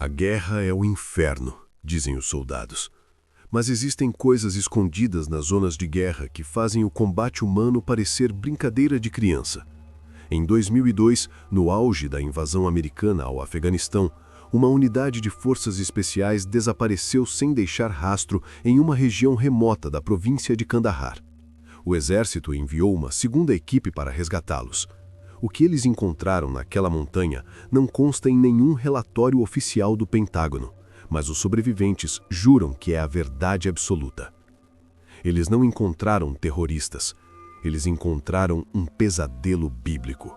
A guerra é o inferno, dizem os soldados. Mas existem coisas escondidas nas zonas de guerra que fazem o combate humano parecer brincadeira de criança. Em 2002, no auge da invasão americana ao Afeganistão, uma unidade de forças especiais desapareceu sem deixar rastro em uma região remota da província de Kandahar. O exército enviou uma segunda equipe para resgatá-los. O que eles encontraram naquela montanha não consta em nenhum relatório oficial do Pentágono, mas os sobreviventes juram que é a verdade absoluta. Eles não encontraram terroristas, eles encontraram um pesadelo bíblico.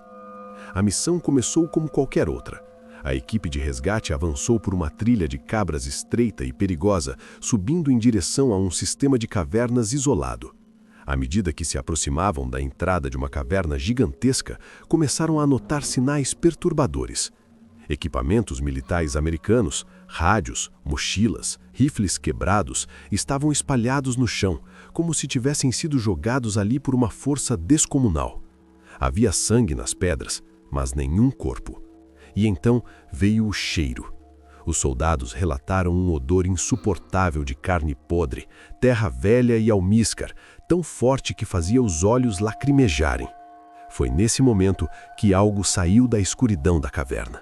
A missão começou como qualquer outra. A equipe de resgate avançou por uma trilha de cabras estreita e perigosa, subindo em direção a um sistema de cavernas isolado. À medida que se aproximavam da entrada de uma caverna gigantesca, começaram a notar sinais perturbadores. Equipamentos militares americanos, rádios, mochilas, rifles quebrados, estavam espalhados no chão, como se tivessem sido jogados ali por uma força descomunal. Havia sangue nas pedras, mas nenhum corpo. E então veio o cheiro. Os soldados relataram um odor insuportável de carne podre, terra velha e almíscar, tão forte que fazia os olhos lacrimejarem. Foi nesse momento que algo saiu da escuridão da caverna.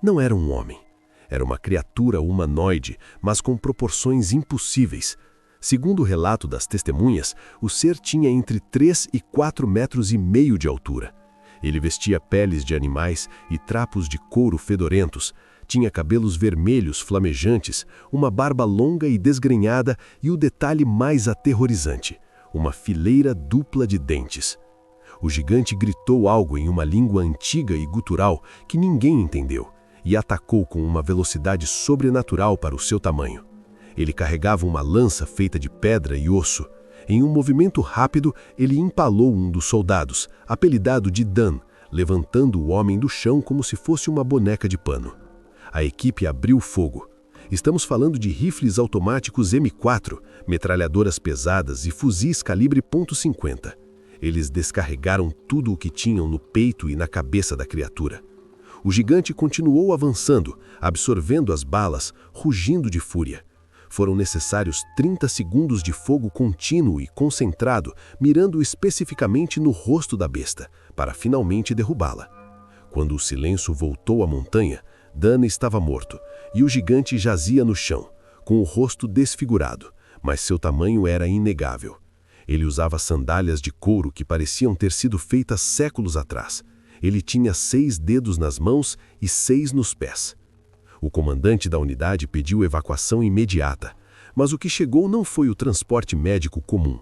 Não era um homem. Era uma criatura humanoide, mas com proporções impossíveis. Segundo o relato das testemunhas, o ser tinha entre 3 e 4,5 metros de altura. Ele vestia peles de animais e trapos de couro fedorentos, tinha cabelos vermelhos flamejantes, uma barba longa e desgrenhada e o detalhe mais aterrorizante, uma fileira dupla de dentes. O gigante gritou algo em uma língua antiga e gutural que ninguém entendeu e atacou com uma velocidade sobrenatural para o seu tamanho. Ele carregava uma lança feita de pedra e osso. Em um movimento rápido, ele empalou um dos soldados, apelidado de Dan, levantando o homem do chão como se fosse uma boneca de pano. A equipe abriu fogo. Estamos falando de rifles automáticos M4, metralhadoras pesadas e fuzis calibre .50. Eles descarregaram tudo o que tinham no peito e na cabeça da criatura. O gigante continuou avançando, absorvendo as balas, rugindo de fúria. Foram necessários 30 segundos de fogo contínuo e concentrado, mirando especificamente no rosto da besta, para finalmente derrubá-la. Quando o silêncio voltou à montanha, Dan estava morto, e o gigante jazia no chão, com o rosto desfigurado, mas seu tamanho era inegável. Ele usava sandálias de couro que pareciam ter sido feitas séculos atrás. Ele tinha 6 dedos nas mãos e 6 nos pés. O comandante da unidade pediu evacuação imediata, mas o que chegou não foi o transporte médico comum.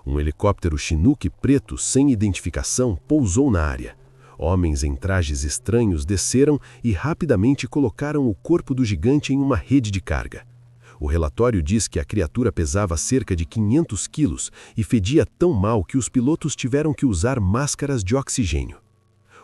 Um helicóptero Chinook preto sem identificação pousou na área. Homens em trajes estranhos desceram e rapidamente colocaram o corpo do gigante em uma rede de carga. O relatório diz que a criatura pesava cerca de 500 quilos e fedia tão mal que os pilotos tiveram que usar máscaras de oxigênio.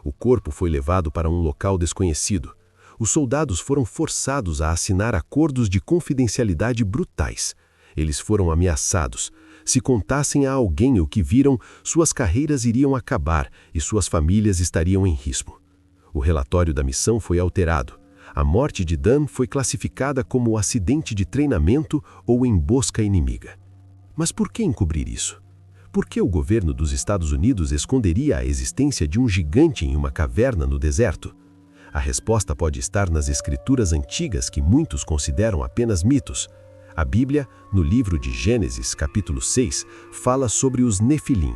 O corpo foi levado para um local desconhecido. Os soldados foram forçados a assinar acordos de confidencialidade brutais. Eles foram ameaçados. Se contassem a alguém o que viram, suas carreiras iriam acabar e suas famílias estariam em risco. O relatório da missão foi alterado. A morte de Dan foi classificada como acidente de treinamento ou embosca inimiga. Mas por que encobrir isso? Por que o governo dos Estados Unidos esconderia a existência de um gigante em uma caverna no deserto? A resposta pode estar nas escrituras antigas que muitos consideram apenas mitos. A Bíblia, no livro de Gênesis, capítulo 6, fala sobre os Nefilim.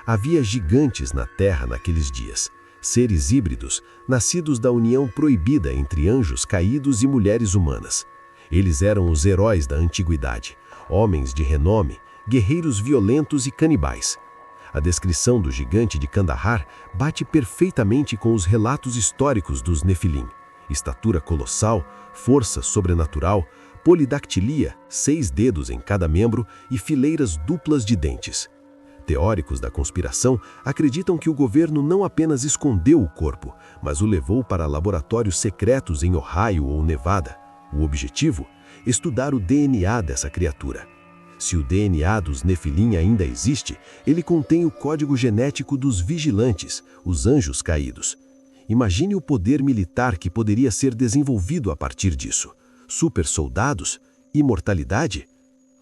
Havia gigantes na terra naqueles dias, seres híbridos, nascidos da união proibida entre anjos caídos e mulheres humanas. Eles eram os heróis da antiguidade, homens de renome, guerreiros violentos e canibais. A descrição do gigante de Kandahar bate perfeitamente com os relatos históricos dos Nefilim. Estatura colossal, força sobrenatural, polidactilia, 6 dedos em cada membro e fileiras duplas de dentes. Teóricos da conspiração acreditam que o governo não apenas escondeu o corpo, mas o levou para laboratórios secretos em Ohio ou Nevada. O objetivo? Estudar o DNA dessa criatura. Se o DNA dos Nefilim ainda existe, ele contém o código genético dos vigilantes, os anjos caídos. Imagine o poder militar que poderia ser desenvolvido a partir disso. Super soldados? Imortalidade?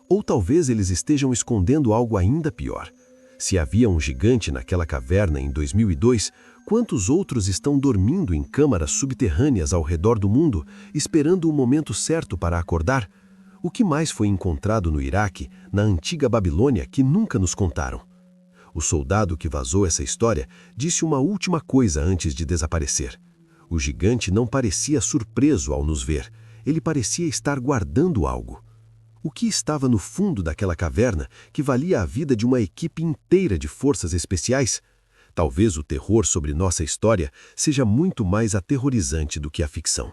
Ou talvez eles estejam escondendo algo ainda pior. Se havia um gigante naquela caverna em 2002, quantos outros estão dormindo em câmaras subterrâneas ao redor do mundo, esperando o momento certo para acordar? O que mais foi encontrado no Iraque, na antiga Babilônia, que nunca nos contaram? O soldado que vazou essa história disse uma última coisa antes de desaparecer. O gigante não parecia surpreso ao nos ver, ele parecia estar guardando algo. O que estava no fundo daquela caverna que valia a vida de uma equipe inteira de forças especiais? Talvez o terror sobre nossa história seja muito mais aterrorizante do que a ficção.